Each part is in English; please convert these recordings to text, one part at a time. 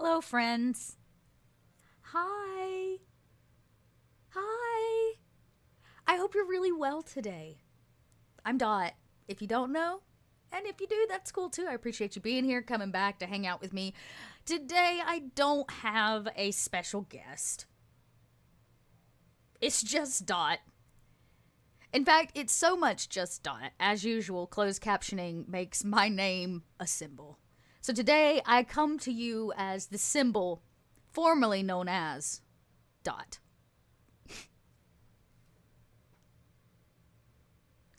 Hello, friends. Hi. Hi. I hope you're really well today. I'm Dot, if you don't know. And if you do, that's cool too. I appreciate you being here, coming back to hang out with me. Today, I don't have a special guest. It's just Dot. In fact, it's so much just Dot. As usual, closed captioning makes my name a symbol. So today, I come to you as the symbol formerly known as Dot.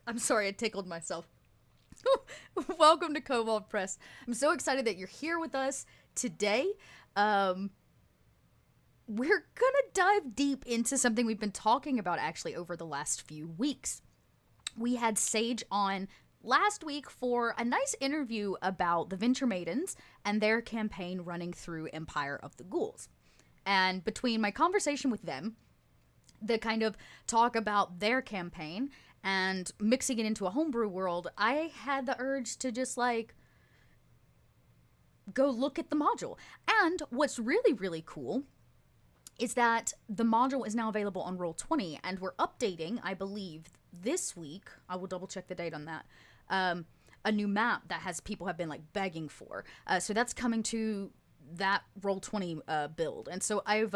I'm sorry, I tickled myself. Welcome to Kobold Press. I'm so excited that you're here with us today. We're gonna dive deep into something we've been talking about actually over the last few weeks. We had Sage on last week for a nice interview about the Venture Maidens and their campaign running through Empire of the Ghouls. And between my conversation with them, the kind of talk about their campaign, and mixing it into a homebrew world, I had the urge to just go look at the module. And what's really, really cool is that the module is now available on Roll20, and we're updating, I believe, this week, I will double check the date on that, a new map that has people have been begging for. So that's coming to that Roll20 build. And so I've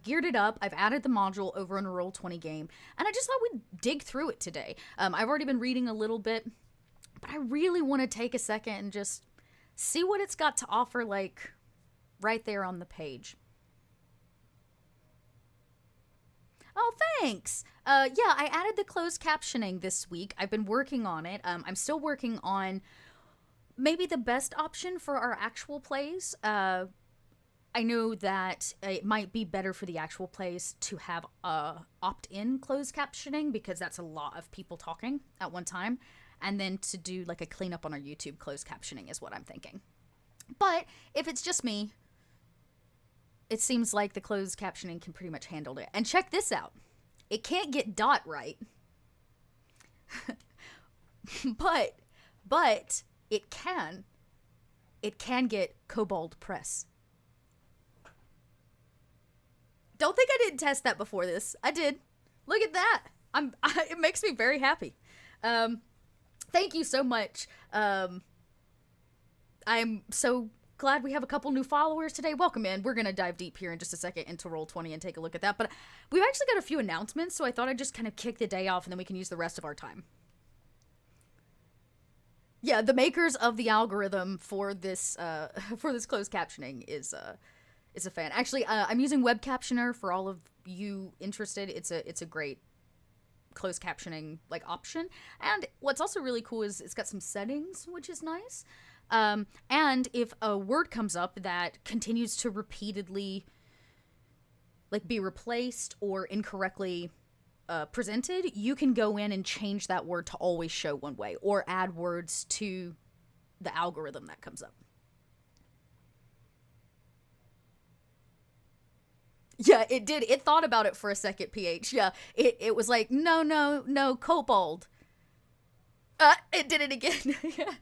geared it up. I've added the module over in a Roll20 game, and I just thought we'd dig through it today. I've already been reading a little bit, but I really want to take a second and just see what it's got to offer, right there on the page. Oh, thanks. Yeah, I added the closed captioning this week. I've been working on it. I'm still working on maybe the best option for our actual plays. I know that it might be better for the actual plays to have opt-in closed captioning, because that's a lot of people talking at one time, and then to do a cleanup on our YouTube closed captioning is what I'm thinking. But if it's just me, it seems like the closed captioning can pretty much handle it. And check this out. It can't get Dot right. but it can get Kobold Press. Don't think I didn't test that before this. I did. Look at that. It makes me very happy. Thank you so much. I'm so glad we have a couple new followers today. Welcome in. We're going to dive deep here in just a second into Roll20 and take a look at that. But we've actually got a few announcements, so I thought I'd just kind of kick the day off, and then we can use the rest of our time. Yeah, the makers of the algorithm for this closed captioning is a fan. Actually, I'm using Web Captioner for all of you interested. It's a great closed captioning option. And what's also really cool is it's got some settings, which is nice. And if a word comes up that continues to repeatedly be replaced or incorrectly presented, you can go in and change that word to always show one way, or add words to the algorithm that comes up. Yeah, it did. It thought about it for a second, PH. Yeah, it was like, no, Kobold. It did it again. Yeah.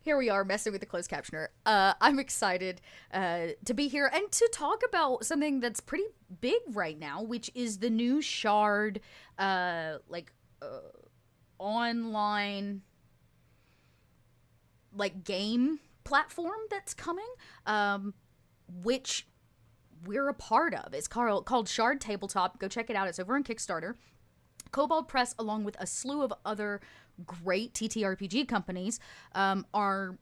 Here we are messing with the closed captioner. I'm excited to be here and to talk about something that's pretty big right now, which is the new Shard, online, game platform that's coming, which we're a part of. It's called Shard Tabletop. Go check it out. It's over on Kickstarter. Kobold Press, along with a slew of other great TTRPG companies, are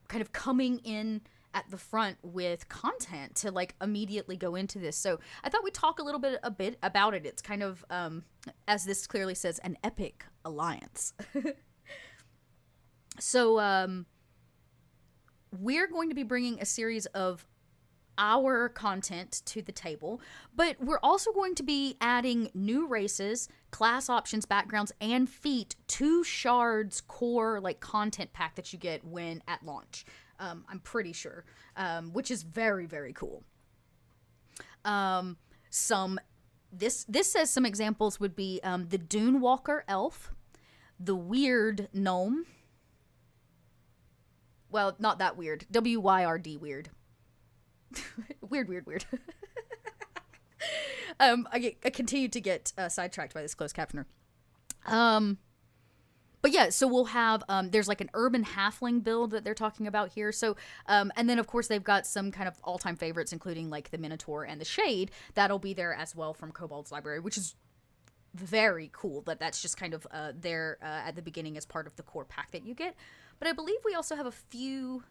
kind of coming in at the front with content to immediately go into this. So I thought we'd talk a bit about it. It's kind of, as this clearly says, an epic alliance. So we're going to be bringing a series of our content to the table, but we're also going to be adding new races, class options, backgrounds, and feat to Shard's core content pack that you get when at launch. I'm pretty sure, which is very, very cool. This says some examples would be the Dune Walker elf, the Weird gnome. Well, not that weird. WYRD weird. Weird. I continue to get sidetracked by this closed captioner. But yeah, so we'll have, there's like an urban halfling build that they're talking about here. So, and then of course they've got some kind of all-time favorites, including like the Minotaur and the Shade. That'll be there as well from Kobold's library, which is very cool. That's just kind of there at the beginning as part of the core pack that you get. But I believe we also have a few...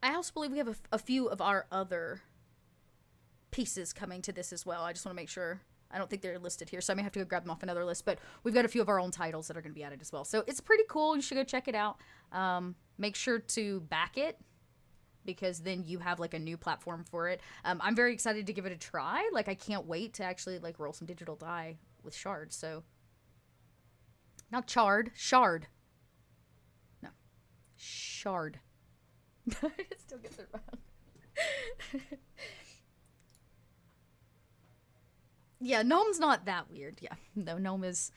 I also believe we have a few of our other pieces coming to this as well. I just want to make sure... I don't think they're listed here, so I may have to go grab them off another list. But we've got a few of our own titles that are going to be added as well. So it's pretty cool. You should go check it out. Make sure to back it, because then you have like a new platform for it. I'm very excited to give it a try. Like, I can't wait to actually like roll some digital die with shards. So not shard. No, shard. I still get it wrong. Yeah, Gnome's not that weird. Yeah, no, Gnome is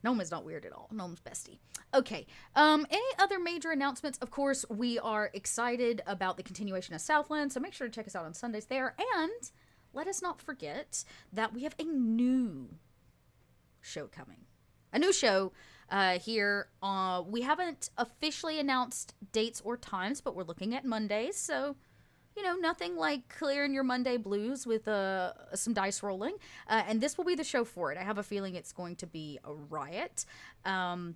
not weird at all. Gnome's bestie. Okay, any other major announcements? Of course, we are excited about the continuation of Southland, so make sure to check us out on Sundays there. And let us not forget that we have a new show coming. A new show here. We haven't officially announced dates or times, but we're looking at Mondays, so... You know, nothing like clearing your Monday blues with some dice rolling. And this will be the show for it. I have a feeling it's going to be a riot. I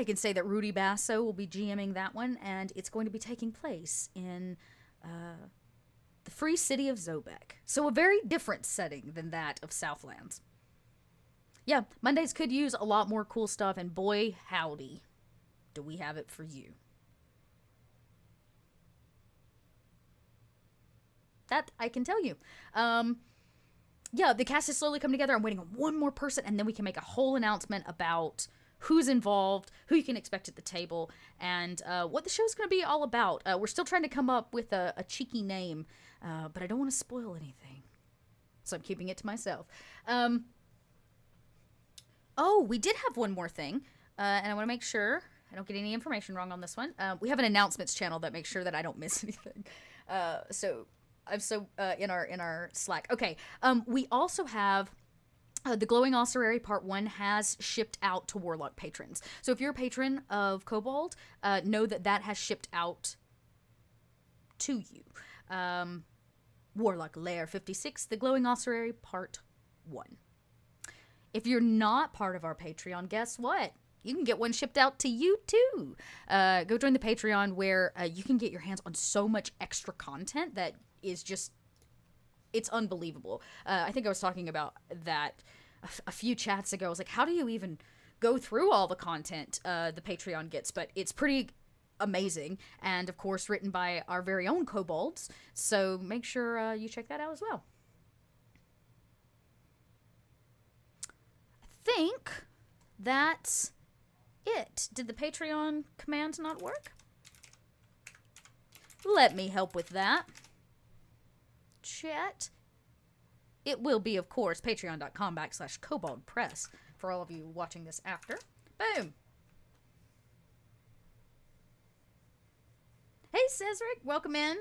can say that Rudy Basso will be GMing that one, and it's going to be taking place in the free city of Zobek. So a very different setting than that of Southlands. Yeah, Mondays could use a lot more cool stuff, and boy, howdy, do we have it for you. That I can tell you. Yeah, the cast is slowly coming together. I'm waiting on one more person, and then we can make a whole announcement about who's involved, who you can expect at the table, and what the show's going to be all about. We're still trying to come up with a cheeky name, but I don't want to spoil anything, so I'm keeping it to myself. Oh, we did have one more thing, and I want to make sure I don't get any information wrong on this one. We have an announcements channel that makes sure that I don't miss anything. In our Slack. Okay. We also have the Glowing Ossuary Part 1 has shipped out to Warlock patrons. So if you're a patron of Kobold, know that has shipped out to you. Warlock Lair 56, the Glowing Ossuary Part 1. If you're not part of our Patreon, guess what? You can get one shipped out to you too. Go join the Patreon, where you can get your hands on so much extra content that is just, it's unbelievable. I think I was talking about that a few chats ago. I was like, how do you even go through all the content the Patreon gets? But it's pretty amazing, and of course written by our very own Kobolds, so make sure you check that out as well. I think that's it. Did the Patreon command not work? Let me help with that. Chat. It will be, of course, patreon.com/koboldpress for all of you watching this after. Boom. Hey, Cesric, welcome in.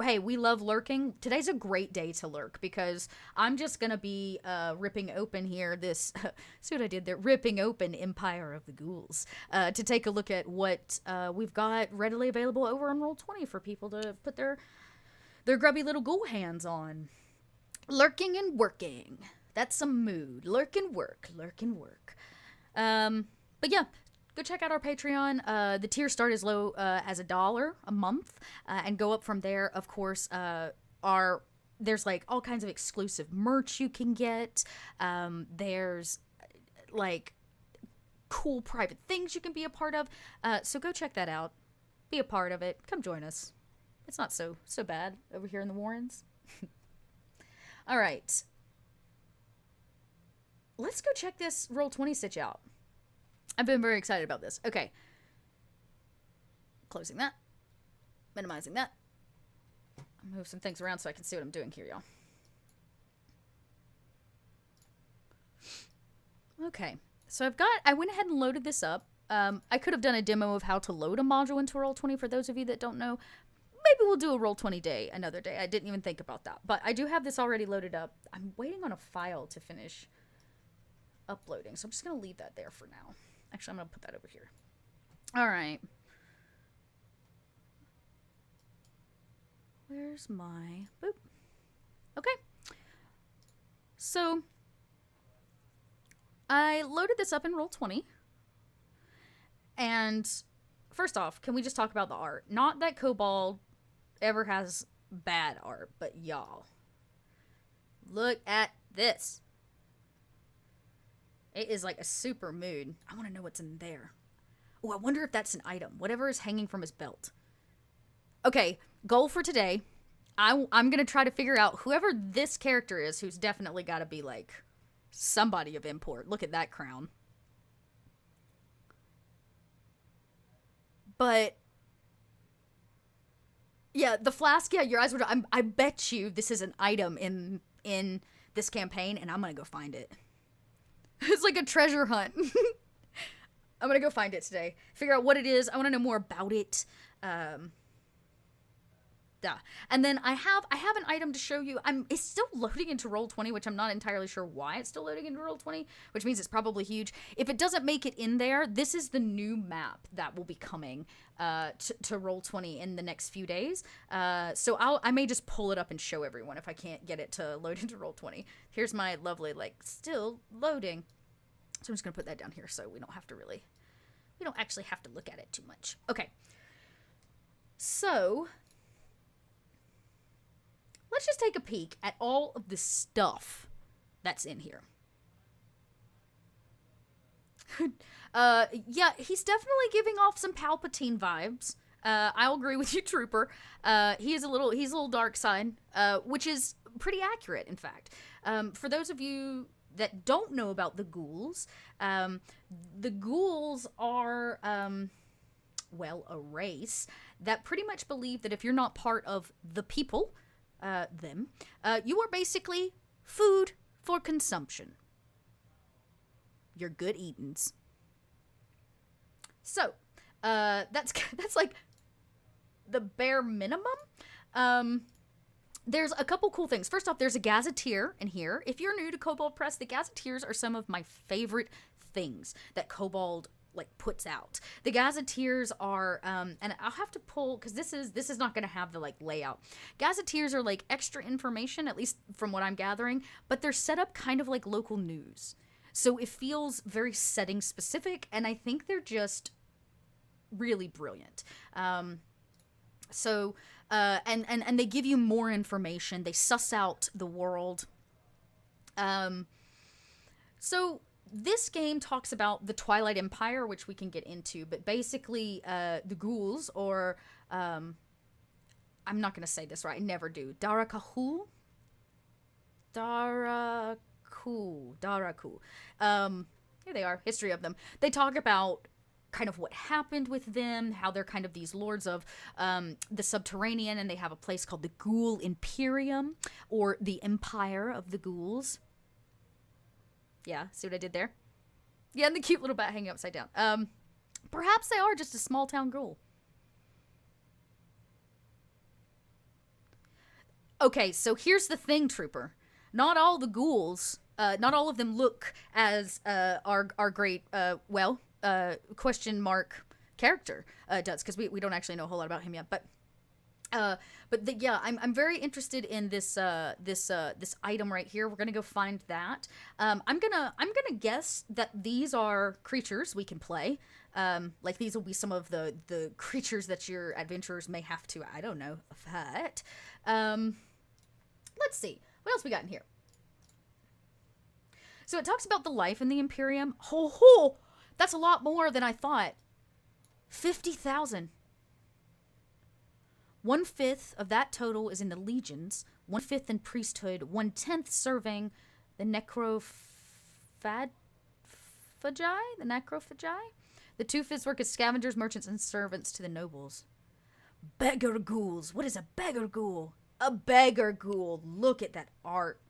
Hey, we love lurking. Today's a great day to lurk, because I'm just going to be ripping open here this, see what I did there, ripping open Empire of the Ghouls, to take a look at what we've got readily available over on Roll20 for people to put their grubby little ghoul hands on. Lurking and working. That's some mood. Lurk and work. Lurk and work. But yeah, go check out our Patreon. The tier start as low as $1 a month, and go up from there. Of course, there's like all kinds of exclusive merch you can get. There's like cool private things you can be a part of. So go check that out. Be a part of it. Come join us. It's not so bad over here in the Warrens. All right. Let's go check this Roll20 stitch out. I've been very excited about this. Okay. Closing that. Minimizing that. I'll move some things around so I can see what I'm doing here, y'all. Okay. So I went ahead and loaded this up. I could have done a demo of how to load a module into Roll20 for those of you that don't know. Maybe we'll do a Roll20 day another day. I didn't even think about that. But I do have this already loaded up. I'm waiting on a file to finish uploading, so I'm just going to leave that there for now. Actually, I'm going to put that over here. All right. Where's my... Boop. Okay. So, I loaded this up in Roll20. And, first off, can we just talk about the art? Not that Kobold ever has bad art, but y'all, look at this. It is like a super mood. I want to know what's in there. Oh, I wonder if that's an item. Whatever is hanging from his belt. Okay, goal for today. I'm going to try to figure out whoever this character is, who's definitely got to be like somebody of import. Look at that crown. But yeah, the flask, yeah, your eyes were... I bet you this is an item in this campaign, and I'm gonna go find it. It's like a treasure hunt. I'm gonna go find it today. Figure out what it is. I want to know more about it. And then I have an item to show you. It's still loading into Roll20, which I'm not entirely sure why it's still loading into Roll20, which means it's probably huge. If it doesn't make it in there, this is the new map that will be coming to Roll20 in the next few days. So I may just pull it up and show everyone if I can't get it to load into Roll20. Here's my lovely, like, still loading. So I'm just going to put that down here so we don't actually have to look at it too much. Okay. So... let's just take a peek at all of the stuff that's in here. Yeah, he's definitely giving off some Palpatine vibes. I'll agree with you, Trooper. He's a little dark side, which is pretty accurate, in fact. For those of you that don't know about the Ghouls, the Ghouls are, well, a race that pretty much believe that if you're not part of the people... you are basically food for consumption. You're good eatins. So, that's like the bare minimum. There's a couple cool things. First off, there's a gazetteer in here. If you're new to Kobold Press, the gazetteers are some of my favorite things that Kobold like puts out. The gazetteers are and I'll have to pull because this is not going to have the like layout. Gazetteers are like extra information, at least from what I'm gathering, but they're set up kind of like local news, so it feels very setting specific, and I think they're just really brilliant. So and they give you more information. They suss out the world. So this game talks about the Twilight Empire, which we can get into, but basically, the Ghouls, or, I'm not going to say this right, I never do, Daraku. Here they are, history of them. They talk about kind of what happened with them, how they're kind of these lords of the subterranean, and they have a place called the Ghoul Imperium, or the Empire of the Ghouls. Yeah, see what I did there? Yeah, and the cute little bat hanging upside down. Perhaps they are just a small town ghoul. Okay, so here's the thing, Trooper. Not all the ghouls, not all of them look as our great, question mark character does, because we don't actually know a whole lot about him yet, but yeah, I'm very interested in this item right here. We're gonna go find that. I'm gonna guess that these are creatures we can play. Like these will be some of the creatures that your adventurers may have to, I don't know, fight. Let's see what else we got in here. So it talks about the life in the Imperium. Ho, that's a lot more than I thought. 50,000. 1/5 of that total is in the legions, 1/5 in priesthood, 1/10 serving the necrophagi. The 2/5 work as scavengers, merchants, and servants to the nobles. Beggar ghouls. What is a beggar ghoul? A beggar ghoul. Look at that art.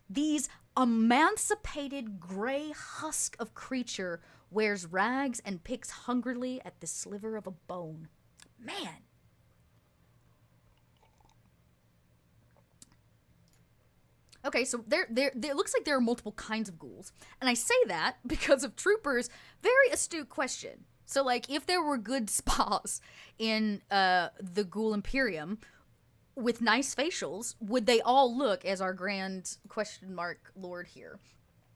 These emancipated gray husk of creature wears rags, and picks hungrily at the sliver of a bone. Man. Okay, so it looks like there are multiple kinds of ghouls. And I say that because of Trooper's very astute question. So, like, if there were good spas in the Ghoul Imperium with nice facials, would they all look as our grand question mark lord here?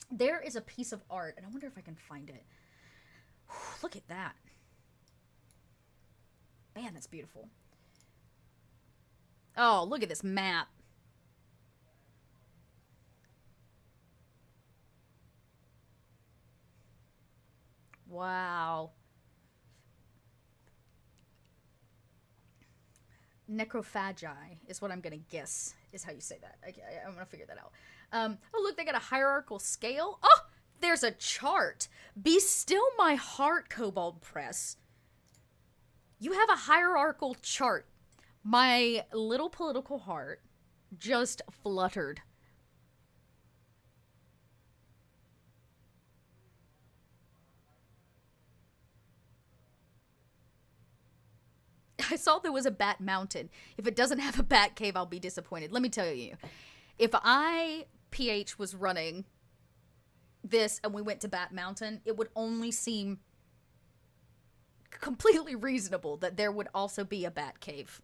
There is a piece of art, and I wonder if I can find it. Look at that. Man, that's beautiful. Oh, look at this map. Wow. Necrophagi is what I'm gonna guess is how you say that. I'm gonna figure that out. Oh, look, they got a hierarchical scale. Oh, there's a chart. Be still my heart, Kobold Press. You have a hierarchical chart. My little political heart just fluttered. I saw there was a bat mountain. If it doesn't have a bat cave, I'll be disappointed. Let me tell you, if PH was running this and we went to Bat Mountain, it would only seem completely reasonable that there would also be a bat cave.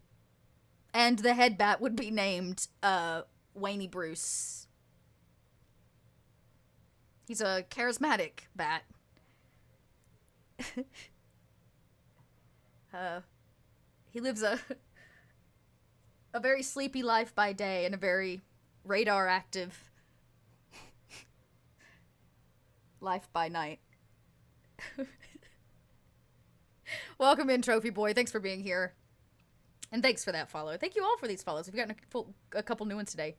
And the head bat would be named Wayne Bruce. He's a charismatic bat. He lives a very sleepy life by day and a very radar active life by night. Welcome in, Trophy Boy. Thanks for being here. And thanks for that follow. Thank you all for these follows. We've gotten a couple new ones today.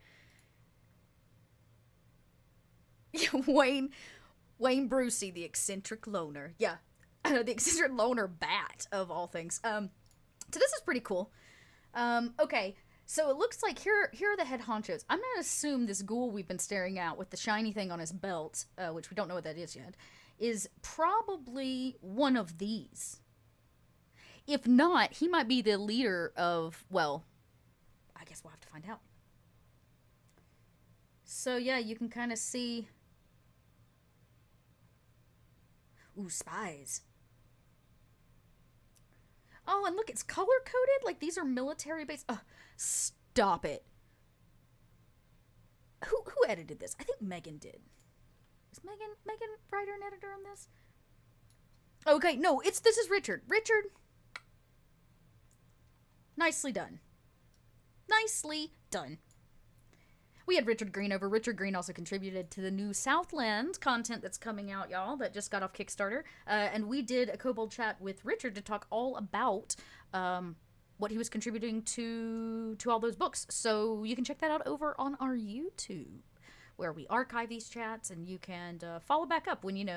Wayne Brucey, the eccentric loner. Yeah, the eccentric loner bat, of all things. So this is pretty cool. Okay, so it looks like here are the head honchos. I'm gonna assume this ghoul we've been staring at with the shiny thing on his belt, which we don't know what that is yet, is probably one of these. If not, he might be the leader of, well, I guess we'll have to find out. So yeah, you can kind of see... Ooh, spies. Oh, and look, it's color-coded? Like, these are military base. Stop it. Who edited this? I think Megan did. Is Megan writer and editor on this? Okay, no, this is Richard. Richard. Nicely done. Nicely done. We had Richard Green over. Richard Green also contributed to the new Southland content that's coming out, y'all, that just got off Kickstarter. And we did a Kobold chat with Richard to talk all about what he was contributing to all those books. So you can check that out over on our YouTube, where we archive these chats, and you can follow back up when,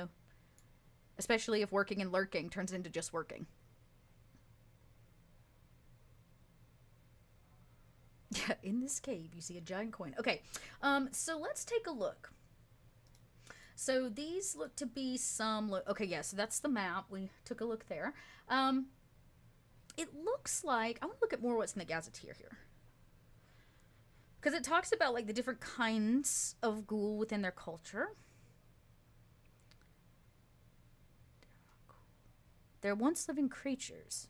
especially if working and lurking turns into just working. Yeah, in this cave, you see a giant coin. Okay, so let's take a look. So these look to be some... Okay, yeah, so that's the map. We took a look there. It looks like... I want to look at more what's in the Gazetteer here. Because it talks about, like, the different kinds of ghoul within their culture. They're once-living creatures.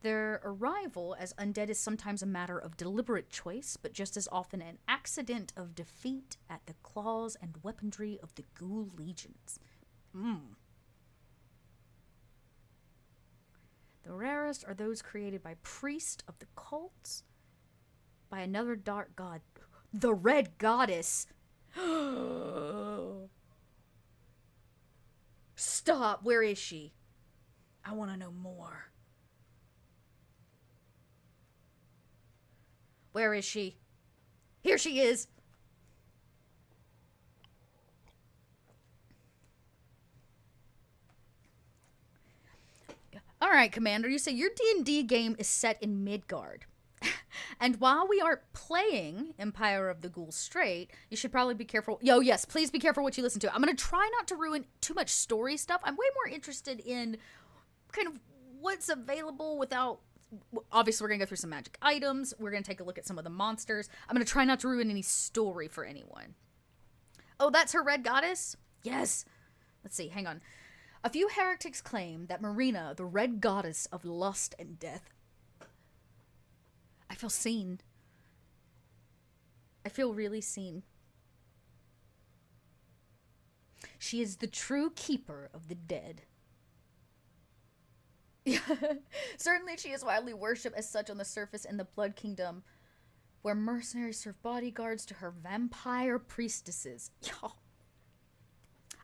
Their arrival as undead is sometimes a matter of deliberate choice, but just as often an accident of defeat at the claws and weaponry of the ghoul legions. The rarest are those created by priests of the cults, by another dark god, the Red Goddess. Stop, where is she? I want to know more. Where is she? Here she is! Alright, Commander, you say your D&D game is set in Midgard. And while we aren't playing Empire of the Ghouls straight, you should probably be careful. Yo, yes, please be careful what you listen to. I'm going to try not to ruin too much story stuff. I'm way more interested in kind of what's available without... Obviously, we're going to go through some magic items. We're going to take a look at some of the monsters. I'm going to try not to ruin any story for anyone. Oh, that's her red goddess? Yes. Let's see, hang on. A few heretics claim that Marina, the red goddess of lust and death... I feel seen. I feel really seen. She is the true keeper of the dead. Certainly she is widely worshipped as such on the surface in the Blood Kingdom, where mercenaries serve bodyguards to her vampire priestesses. Yo.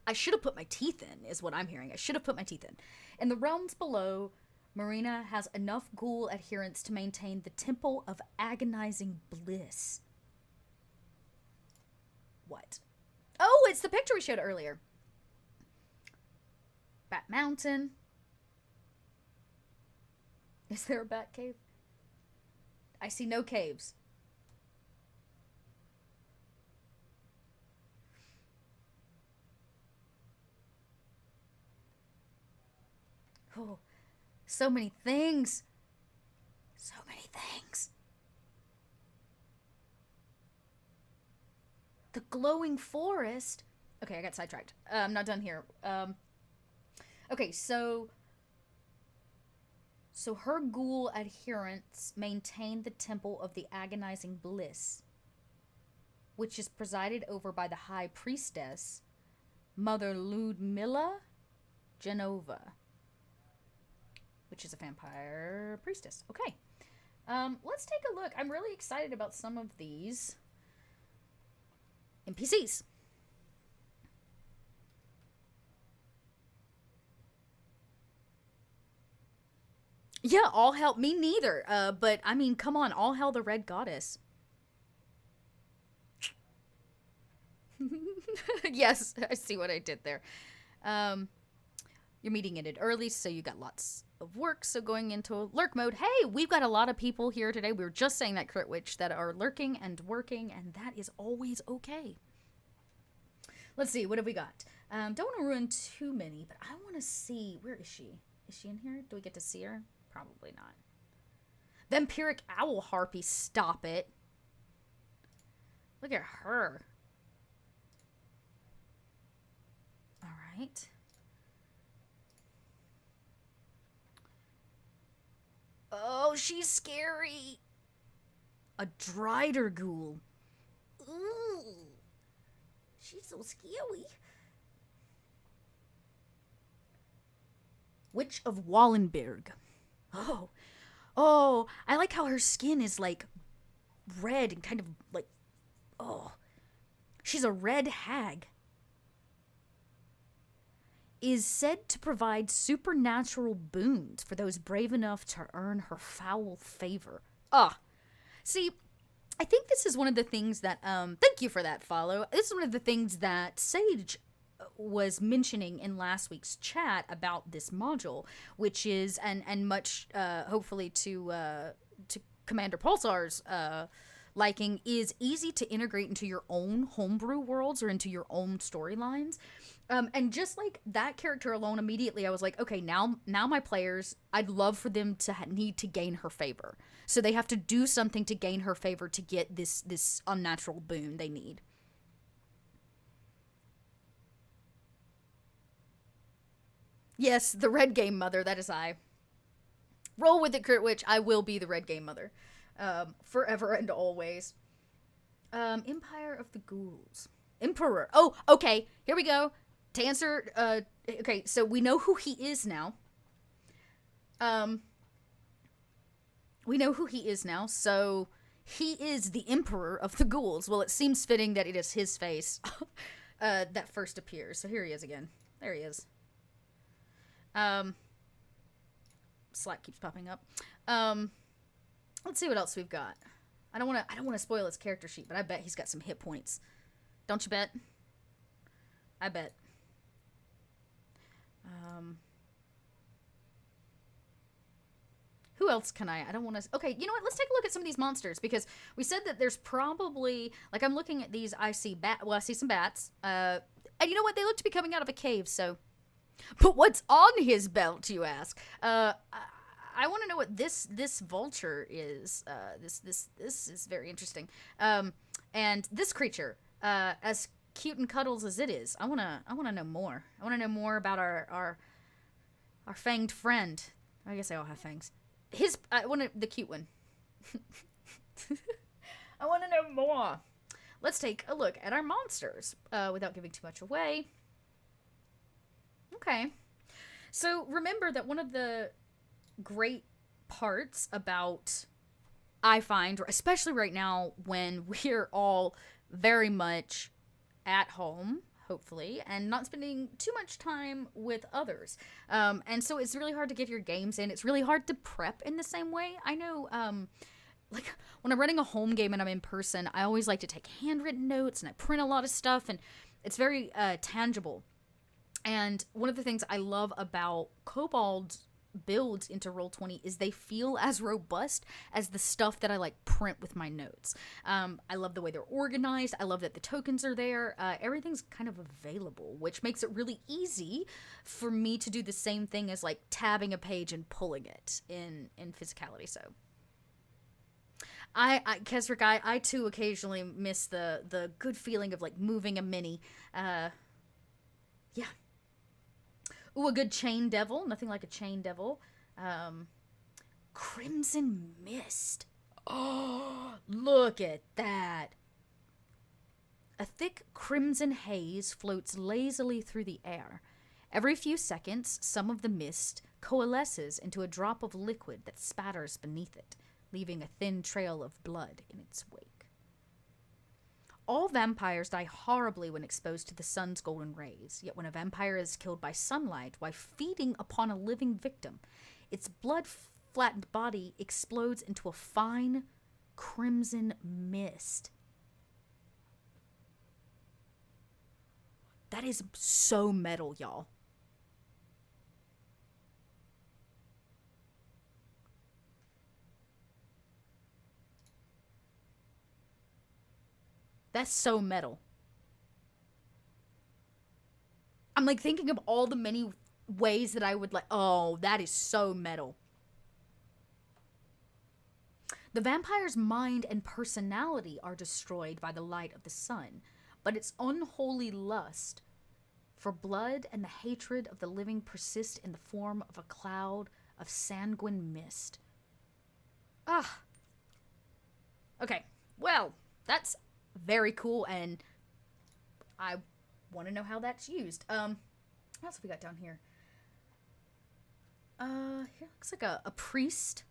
I should have put my teeth in, is what I'm hearing. I should have put my teeth in. In the realms below, Marina has enough ghoul adherents to maintain the Temple of Agonizing Bliss. What? Oh, it's the picture we showed earlier. Bat Mountain. Is there a bat cave? I see no caves. Oh. So many things. So many things. The glowing forest. Okay, I got sidetracked. I'm not done here. Okay, so her ghoul adherents maintain the Temple of the Agonizing Bliss, which is presided over by the High Priestess, Mother Ludmilla Genova, which is a vampire priestess. Okay. Let's take a look. I'm really excited about some of these NPCs. Yeah, all hell. Me neither. But, I mean, come on. All hell the Red Goddess. Yes, I see what I did there. Your meeting ended early, so you got lots of work, so going into lurk mode. Hey, we've got a lot of people here today. We were just saying that, Crit Witch, that are lurking and working, and that is always okay. Let's see, what have we got? Don't want to ruin too many, but I want to see... Where is she? Is she in here? Do we get to see her? Probably not. Vampiric Owl Harpy, stop it. Look at her. All right. Oh, she's scary. A Drider Ghoul. Ooh. She's so scary. Witch of Wallenberg. Oh. Oh, I like how her skin is like red and kind of like, oh. She's a red hag. Is said to provide supernatural boons for those brave enough to earn her foul favor. See, I think this is one of the things that, thank you for that follow. This is one of the things that Sage was mentioning in last week's chat about this module, which is, and much, hopefully to Commander Pulsar's, liking, is easy to integrate into your own homebrew worlds or into your own storylines. And just like that character alone, immediately I was like, okay, now my players, I'd love for them to need to gain her favor. So they have to do something to gain her favor to get this unnatural boon they need. Yes, the Red Game Mother, that is I. Roll with it, Crit Witch. I will be the Red Game Mother. Forever and always. Empire of the Ghouls. Emperor. Oh, okay. Here we go. To answer, okay, so we know who he is now. We know who he is now, so he is the Emperor of the Ghouls. Well, it seems fitting that it is his face that first appears. So here he is again. There he is. Slack keeps popping up. Let's see what else we've got. I don't want to spoil his character sheet, but I bet he's got some hit points. Don't you bet? I bet. Who else can I don't want to... Okay, you know what? Let's take a look at some of these monsters, because we said that there's probably... Like, I'm looking at these, I see I see some bats. And you know what? They look to be coming out of a cave, so... But what's on his belt, you ask? I want to know what this vulture is. This is very interesting. And this creature, as cute and cuddles as it is, I wanna know more. I wanna know more about our fanged friend. I guess they all have fangs. I want the cute one. I want to know more. Let's take a look at our monsters without giving too much away. Okay. So remember that one of the great parts about, I find, especially right now when we're all very much at home, hopefully, and not spending too much time with others. And so it's really hard to get your games in. It's really hard to prep in the same way. I know, like, when I'm running a home game and I'm in person, I always like to take handwritten notes, and I print a lot of stuff, and it's very tangible. And one of the things I love about Kobold builds into Roll20 is they feel as robust as the stuff that I like print with my notes. I love the way they're organized. I love that the tokens are there. Everything's kind of available, which makes it really easy for me to do the same thing as like tabbing a page and pulling it in physicality. So Kesrick, I too occasionally miss the good feeling of like moving a mini. Yeah. Ooh, a good chain devil. Nothing like a chain devil. Crimson Mist. Oh, look at that. A thick crimson haze floats lazily through the air. Every few seconds, some of the mist coalesces into a drop of liquid that spatters beneath it, leaving a thin trail of blood in its wake. All vampires die horribly when exposed to the sun's golden rays, yet when a vampire is killed by sunlight while feeding upon a living victim, its blood-flattened body explodes into a fine crimson mist. That is so metal, y'all. That's so metal. I'm like thinking of all the many ways that I would like, oh, that is so metal. The vampire's mind and personality are destroyed by the light of the sun, but its unholy lust for blood and the hatred of the living persist in the form of a cloud of sanguine mist. Ah. Okay, well, that's very cool, and I want to know how that's used. What else have we got down here? Here looks like a priest.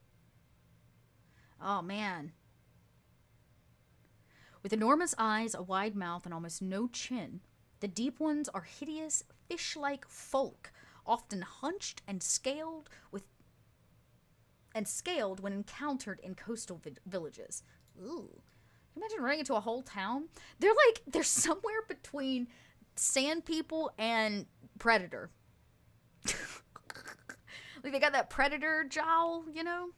Oh, man. With enormous eyes, a wide mouth, and almost no chin, the deep ones are hideous, fish-like folk, often hunched and scaled when encountered in coastal villages. Ooh. Can you imagine running into a whole town? They're somewhere between sand people and predator. Like, they got that predator jowl, you know?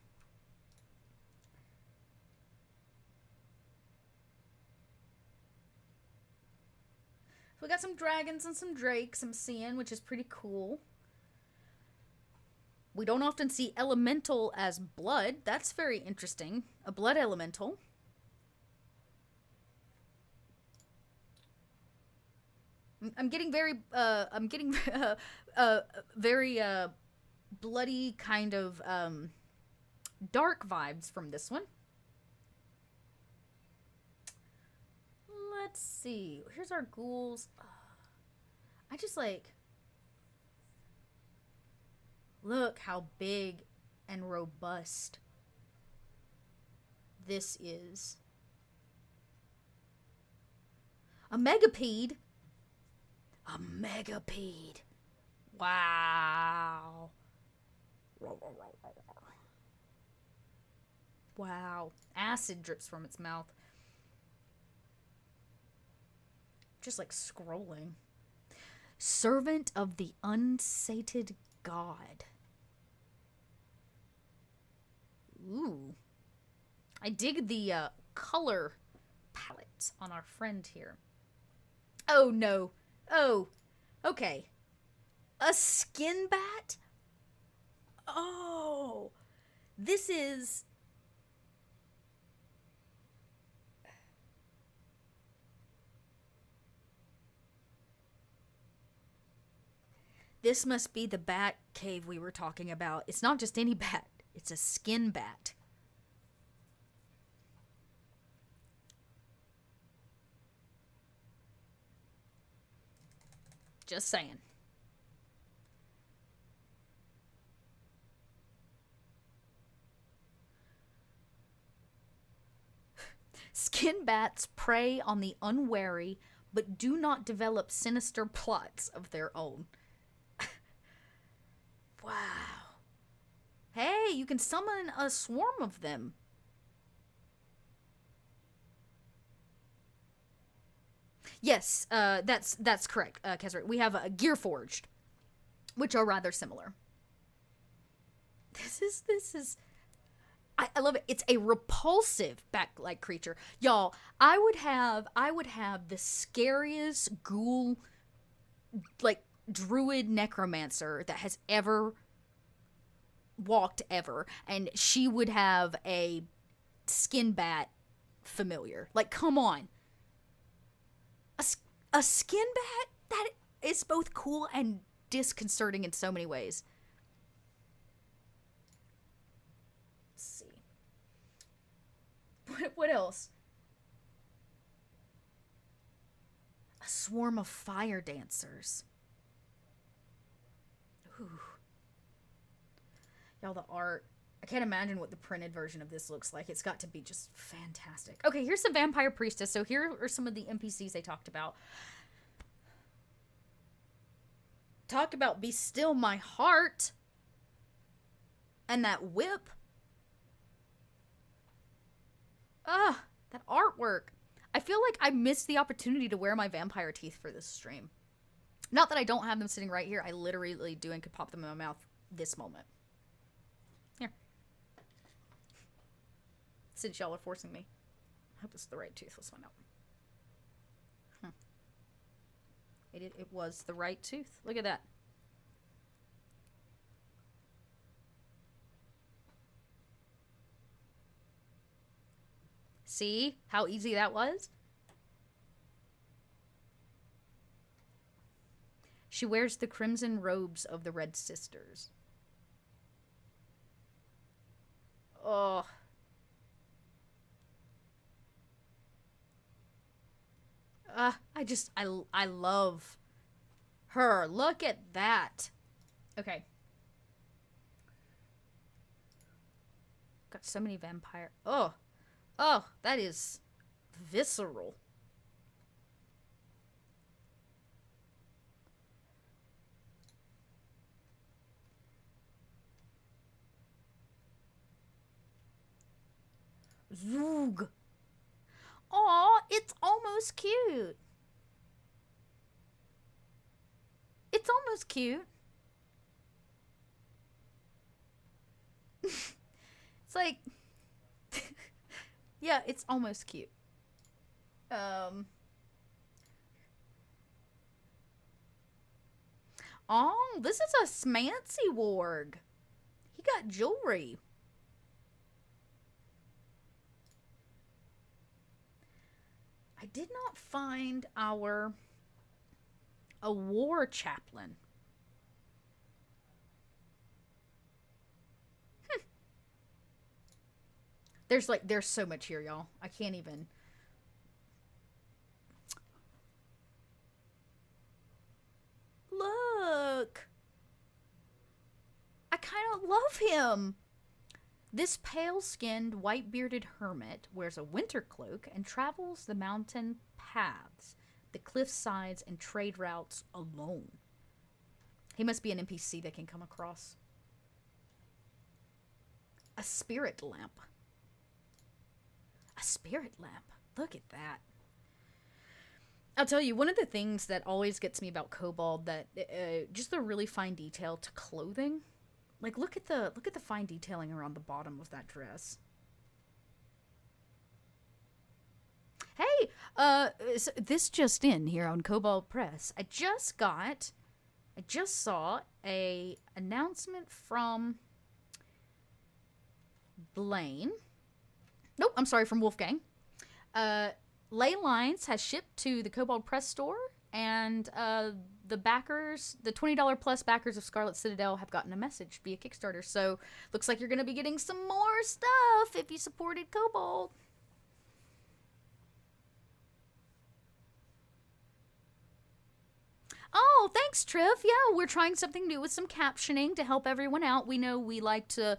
We got some dragons and some drakes I'm seeing, which is pretty cool. We don't often see elemental as blood. That's very interesting. A blood elemental. I'm getting very bloody kind of dark vibes from this one. Let's see. Here's our ghouls. I just like, look how big and robust this is. A megapede. A megapede. Wow. Wow. Acid drips from its mouth. Just like scrolling. Servant of the unsated god. Ooh. I dig the color palette on our friend here. Oh, no. Oh, okay. A skin bat? Oh. This is... This must be the bat cave we were talking about. It's not just any bat. It's a skin bat. Just saying. Skin bats prey on the unwary, but do not develop sinister plots of their own. Wow. Hey, you can summon a swarm of them. Yes, that's correct, Kezra. We have a Gearforged, which are rather similar. This is. I love it. It's a repulsive bat-like creature, y'all. I would have the scariest ghoul, like druid necromancer that has ever walked ever, and she would have a skin bat familiar. Like, come on. A skin bat? That is both cool and disconcerting in so many ways. Let's see. What else? A swarm of fire dancers. Ooh. Y'all, the art. I can't imagine what the printed version of this looks like. It's got to be just fantastic. Okay, here's the Vampire Priestess. So here are some of the NPCs they talked about. Talk about Be Still My Heart. And that whip. That artwork. I feel like I missed the opportunity to wear my vampire teeth for this stream. Not that I don't have them sitting right here. I literally do and could pop them in my mouth this moment. Here. Since y'all are forcing me. I hope this is the right tooth. Let's find out. It was the right tooth. Look at that. See how easy that was? She wears the crimson robes of the Red Sisters. Oh. I love her. Look at that. Okay. Got so many vampire. Oh, that is visceral. Zoog. Aw, it's almost cute. It's almost cute. It's like... yeah, it's almost cute. Oh, this is a smancy warg. He got jewelry. I did not find a war chaplain. There's so much here, y'all. I can't even. Look. I kind of love him. This pale-skinned, white-bearded hermit wears a winter cloak and travels the mountain paths, the cliff sides, and trade routes alone. He must be an NPC that can come across. A spirit lamp. A spirit lamp. Look at that. I'll tell you, one of the things that always gets me about Kobold, that just the really fine detail to clothing. Like, look at the fine detailing around the bottom of that dress. Hey, this just in here on Kobold Press. I just saw a announcement from Blaine. Nope, I'm sorry, from Wolfgang. Ley Lines has shipped to the Kobold Press store, and the backers, the $20 plus backers of Scarlet Citadel, have gotten a message via Kickstarter. So looks like you're going to be getting some more stuff if you supported Kobold. Oh, thanks, Triff. Yeah, we're trying something new with some captioning to help everyone out. We know we like to,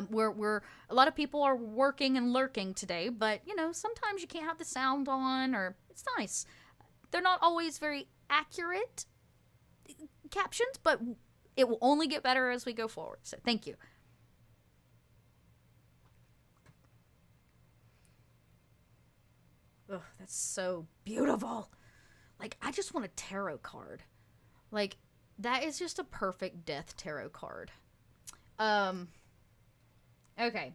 we're a lot of people are working and lurking today, but you know, sometimes you can't have the sound on, or it's nice. They're not always very accurate captions, but it will only get better as we go forward. So thank you. Ugh, that's so beautiful. Like, I just want a tarot card. Like, that is just a perfect death tarot card. Um, okay.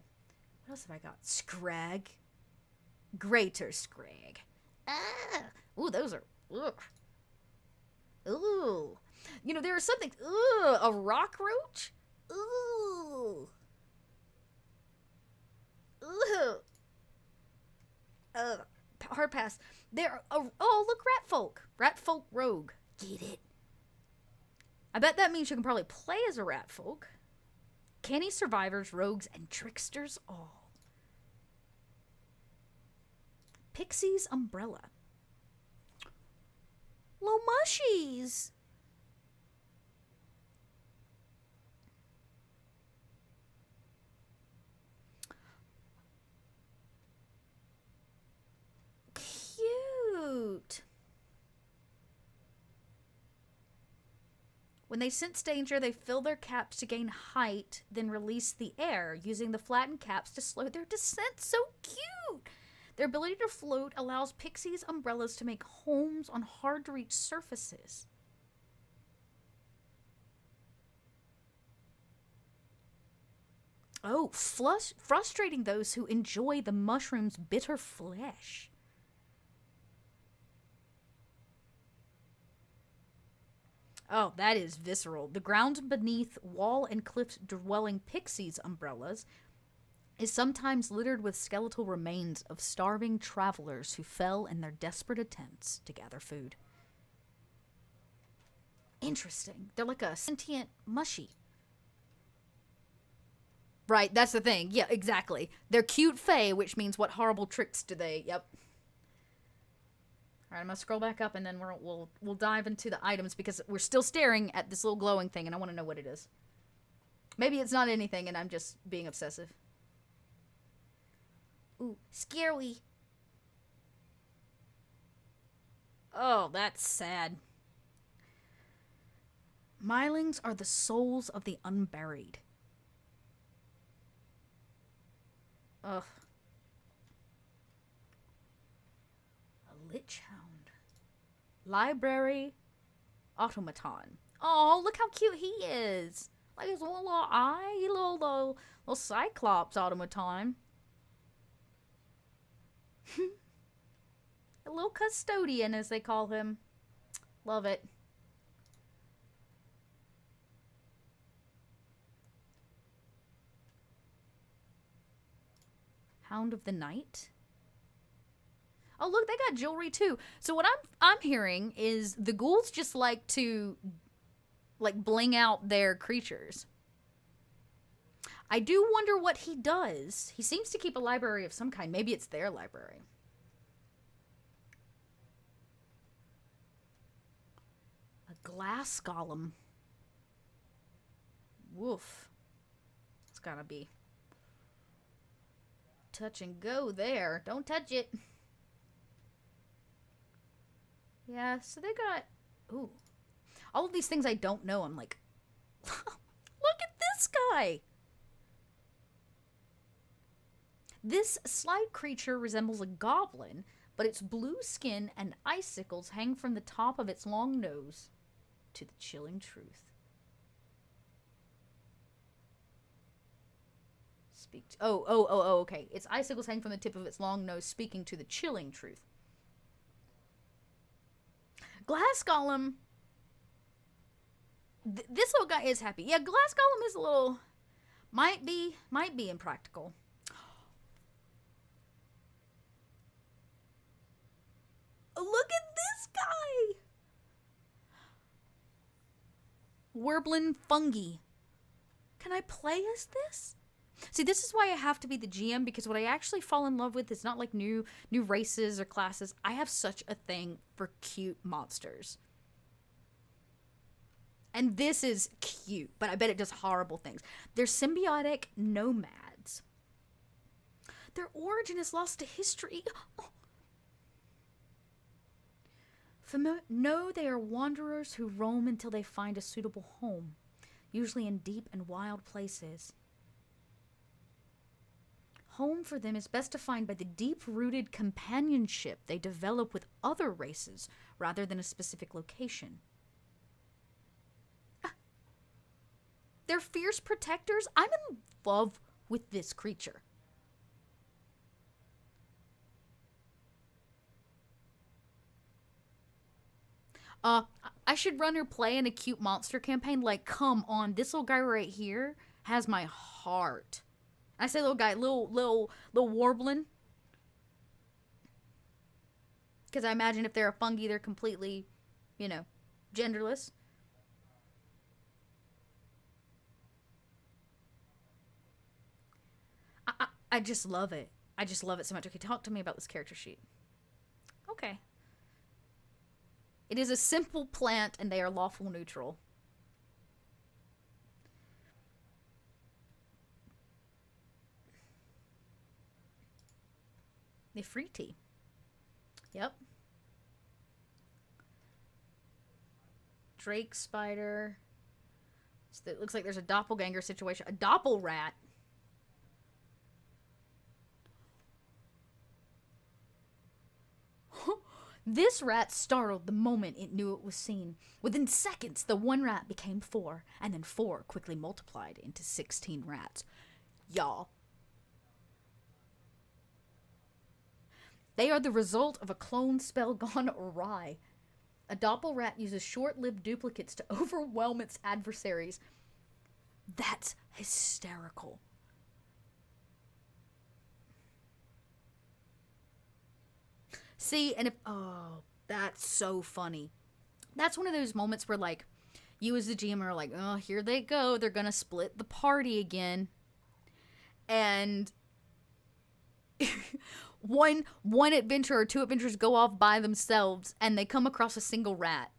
What else have I got? Scrag. Greater Scrag. Ah! Ooh, those are... Ugh. Ooh. You know, there is something... Ooh, a rock roach? Ooh. Ooh. Hard pass. There... Oh, look, Rat Folk. Rat Folk Rogue. Get it? I bet that means you can probably play as a rat folk. Canny survivors, rogues, and tricksters all. Pixie's umbrella. Lo mushies. Cute. When they sense danger, they fill their caps to gain height, then release the air, using the flattened caps to slow their descent. So cute! Their ability to float allows Pixie's umbrellas to make homes on hard-to-reach surfaces. Oh, frustrating those who enjoy the mushroom's bitter flesh. Oh, that is visceral. The ground beneath wall and cliff dwelling pixies' umbrellas is sometimes littered with skeletal remains of starving travelers who fell in their desperate attempts to gather food. Interesting. They're like a sentient mushy. Right, that's the thing. Yeah, exactly. They're cute fae, which means what horrible tricks do they... Yep. All right, I'm gonna scroll back up, and then we'll dive into the items, because we're still staring at this little glowing thing, and I want to know what it is. Maybe it's not anything, and I'm just being obsessive. Ooh, scary. Oh, that's sad. Mylings are the souls of the unburied. Ugh. A lich hound. Library automaton. Oh, look how cute he is. Like his little eye, little cyclops automaton. A little custodian, as they call him. Love it. Hound of the Night. Oh, look, they got jewelry too. So what I'm hearing is the ghouls just like to bling out their creatures. I do wonder what he does. He seems to keep a library of some kind. Maybe it's their library. A glass golem. Woof. It's gotta be touch and go there. Don't touch it. Yeah, so they got... Ooh. All of these things I don't know. I'm like... Look at this guy! This slide creature resembles a goblin, but its blue skin and icicles hang from the top of its long nose to the chilling truth. Okay. Its icicles hang from the tip of its long nose, speaking to the chilling truth. Glass Golem. This little guy is happy. Yeah, Glass Golem is a little... Might be impractical. Look at this guy! Warbling fungi. Can I play as this? See, this is why I have to be the GM, because what I actually fall in love with is not like new races or classes. I have such a thing for cute monsters. And this is cute, but I bet it does horrible things. They're symbiotic nomads. Their origin is lost to history. Oh. No, they are wanderers who roam until they find a suitable home, usually in deep and wild places. Home for them is best defined by the deep-rooted companionship they develop with other races rather than a specific location. They're fierce protectors. I'm in love with this creature. I should run or play in a cute monster campaign. Like, come on, this little guy right here has my heart. I say little guy, little warbling. Because I imagine if they're a fungi, they're completely, genderless. I just love it. I just love it so much. Okay, talk to me about this character sheet. Okay. It is a simple plant, and they are lawful neutral. Nefriti. Yep. Drake spider. So it looks like there's a doppelganger situation. A doppel rat. This rat startled the moment it knew it was seen. Within seconds, the one rat became 4, and then 4 quickly multiplied into 16 rats. Y'all. They are the result of a clone spell gone awry. A doppel rat uses short-lived duplicates to overwhelm its adversaries. That's hysterical. See, and that's so funny. That's one of those moments where, like, you as the GM are like, oh, here they go. They're going to split the party again. And one adventure or 2 adventures go off by themselves, and they come across a single rat.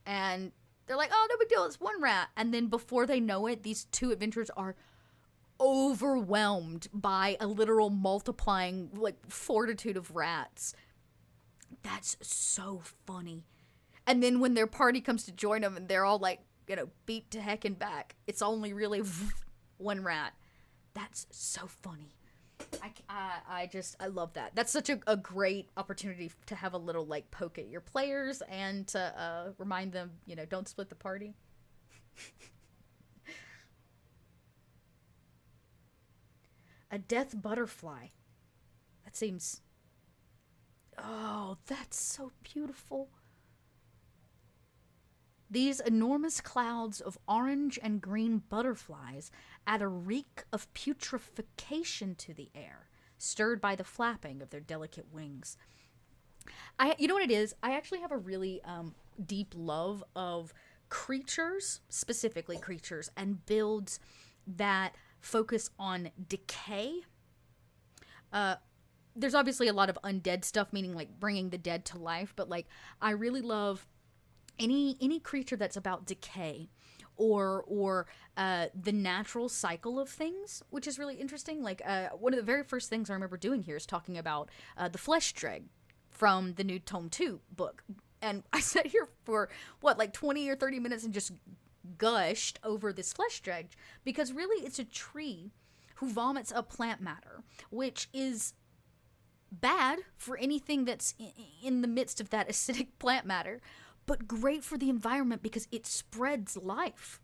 And they're like, oh, no big deal, it's 1 rat. And then before they know it, these 2 adventurers are overwhelmed by a literal multiplying, like, fortitude of rats. That's so funny. And then when their party comes to join them and they're all like, beat to heck and back, it's only really 1 rat. That's so funny. I love that. That's such a great opportunity to have a little like poke at your players and to remind them, don't split the party. A death butterfly. That seems... Oh, that's so beautiful. These enormous clouds of orange and green butterflies add a reek of putrefaction to the air, stirred by the flapping of their delicate wings. You know what it is? I actually have a really deep love of creatures, specifically creatures, and builds that focus on decay. There's obviously a lot of undead stuff, meaning like bringing the dead to life, but like I really love any creature that's about decay or the natural cycle of things, which is really interesting. Like one of the very first things I remember doing here is talking about the flesh dreg from the new Tome 2 book. And I sat here for, 20 or 30 minutes and just gushed over this flesh dreg, because really it's a tree who vomits up plant matter, which is bad for anything that's in the midst of that acidic plant matter, but great for the environment because it spreads life.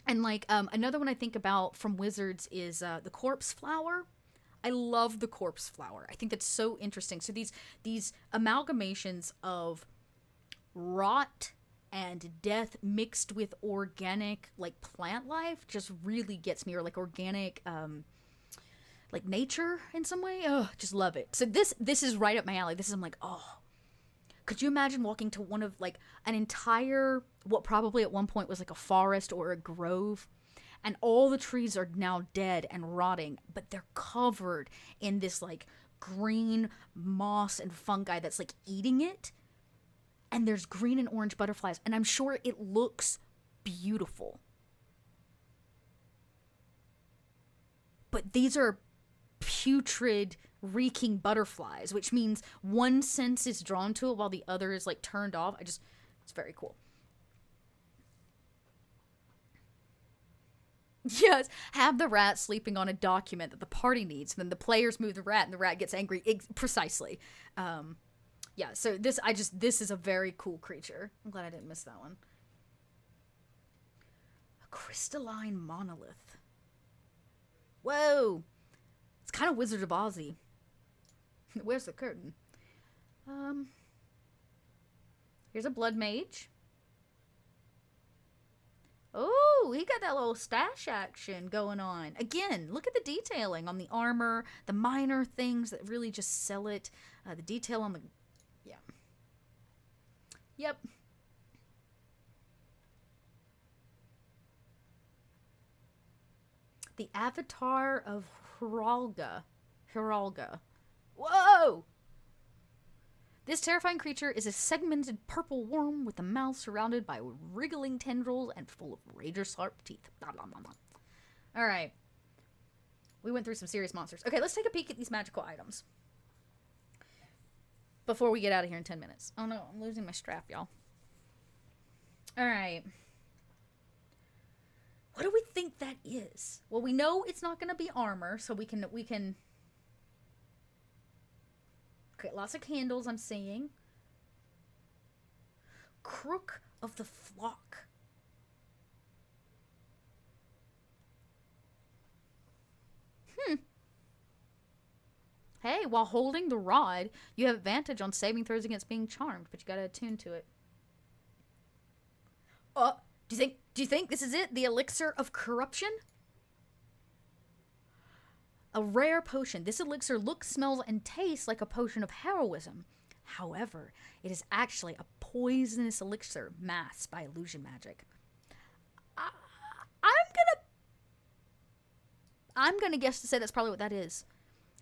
And like another one I think about from Wizards is the Corpse Flower. I love the Corpse Flower. I think that's so interesting. So these amalgamations of rot and death mixed with organic like plant life just really gets me, or like organic like nature in some way. Oh, just love it. So this is right up my alley. This is, I'm like, oh, could you imagine walking to one of like an entire, what probably at one point was like a forest or a grove, and all the trees are now dead and rotting, but they're covered in this like green moss and fungi that's like eating it, and there's green and orange butterflies, and I'm sure it looks beautiful. But these are putrid, reeking butterflies, which means one sense is drawn to it while the other is like turned off. It's very cool. Yes, have the rat sleeping on a document that the party needs, and then the players move the rat, and the rat gets angry. Precisely. Yeah, so this is a very cool creature. I'm glad I didn't miss that one. A crystalline monolith. Whoa! It's kind of Wizard of Ozzy. Where's the curtain? Here's a blood mage. Oh, he got that little stash action going on. Again, look at the detailing on the armor, the minor things that really just sell it. The detail on the... Yeah. Yep. The Avatar of Hiralga. Whoa! This terrifying creature is a segmented purple worm with a mouth surrounded by wriggling tendrils and full of razor-sharp teeth. Blah, blah, blah, blah. Alright. We went through some serious monsters. Okay, let's take a peek at these magical items before we get out of here in 10 minutes. Oh no, I'm losing my strap, y'all. Alright. What do we think that is? Well, we know it's not going to be armor, so we can... Okay, lots of candles I'm seeing. Crook of the Flock. Hey, while holding the rod, you have advantage on saving throws against being charmed, but you gotta attune to it. Do you think this is it? The Elixir of Corruption? A rare potion. This elixir looks, smells, and tastes like a potion of heroism. However, it is actually a poisonous elixir masked by illusion magic. I'm gonna guess to say that's probably what that is.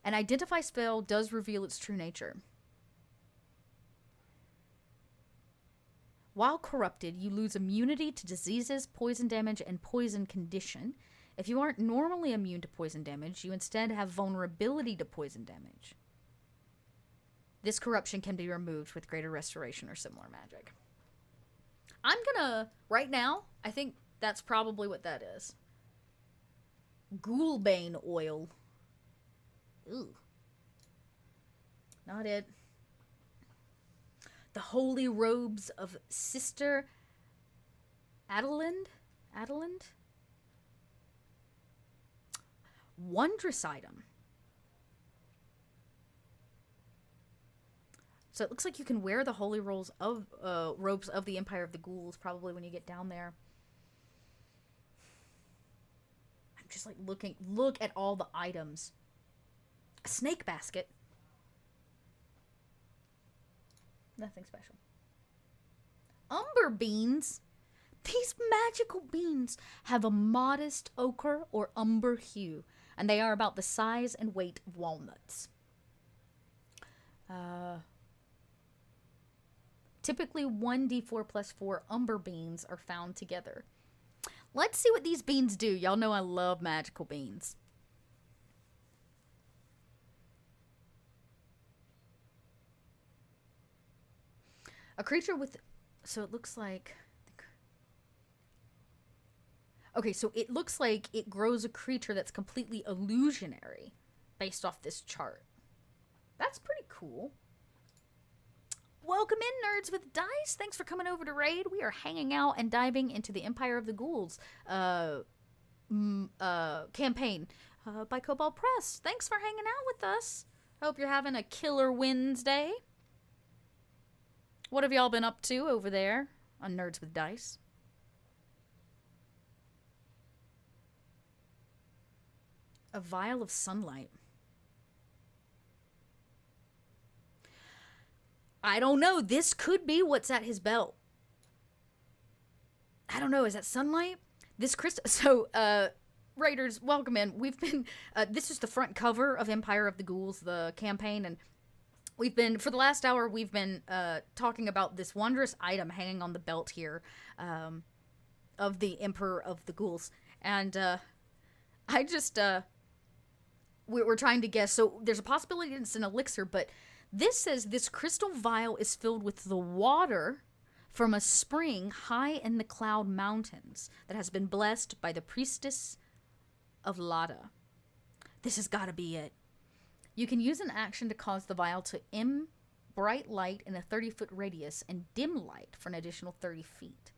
An identify spell does reveal its true nature. While corrupted, you lose immunity to diseases, poison damage, and poison condition. If you aren't normally immune to poison damage, you instead have vulnerability to poison damage. This corruption can be removed with greater restoration or similar magic. I'm gonna, right now, I think that's probably what that is. Ghoulbane oil. Ooh. Not it. The holy robes of Sister Adelind? Wondrous item. So it looks like you can wear the holy robes of the Empire of the Ghouls probably when you get down there. I'm just like looking. Look at all the items. A snake basket. Nothing special. Umber beans. These magical beans have a modest ochre or umber hue, and they are about the size and weight of walnuts. Typically 1d4 plus 4 umber beans are found together. Let's see what these beans do. Y'all know I love magical beans. A creature with... So it looks like... Okay, so it looks like it grows a creature that's completely illusionary based off this chart. That's pretty cool. Welcome in, Nerds with Dice. Thanks for coming over to Raid. We are hanging out and diving into the Empire of the Ghouls campaign by Kobold Press. Thanks for hanging out with us. Hope you're having a killer Wednesday. What have y'all been up to over there on Nerds with Dice? A vial of sunlight. I don't know. This could be what's at his belt. I don't know. Is that sunlight? This crystal. So, Raiders, welcome in. We've been. This is the front cover of Empire of the Ghouls, the campaign, and we've been, for the last hour, we've been talking about this wondrous item hanging on the belt here, of the Emperor of the Ghouls, and I just we're trying to guess. So there's a possibility it's an elixir, but this says this crystal vial is filled with the water from a spring high in the Cloud Mountains that has been blessed by the priestess of Lada. This has got to be it. You can use an action to cause the vial to emit bright light in a 30-foot radius and dim light for an additional 30 feet.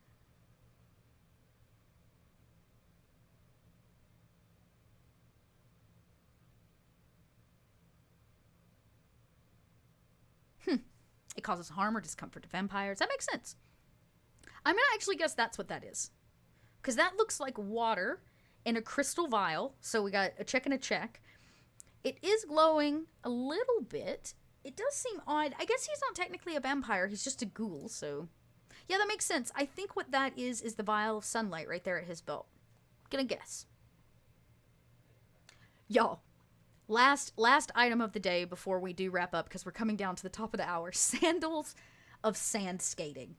It causes harm or discomfort to vampires. That makes sense. I'm going to actually guess that's what that is. Because that looks like water in a crystal vial. So we got a check and a check. It is glowing a little bit. It does seem odd. I guess he's not technically a vampire. He's just a ghoul, so... Yeah, that makes sense. I think what that is the vial of sunlight right there at his belt. Gonna guess. Y'all. Last item of the day before we do wrap up, because we're coming down to the top of the hour. Sandals of sand skating.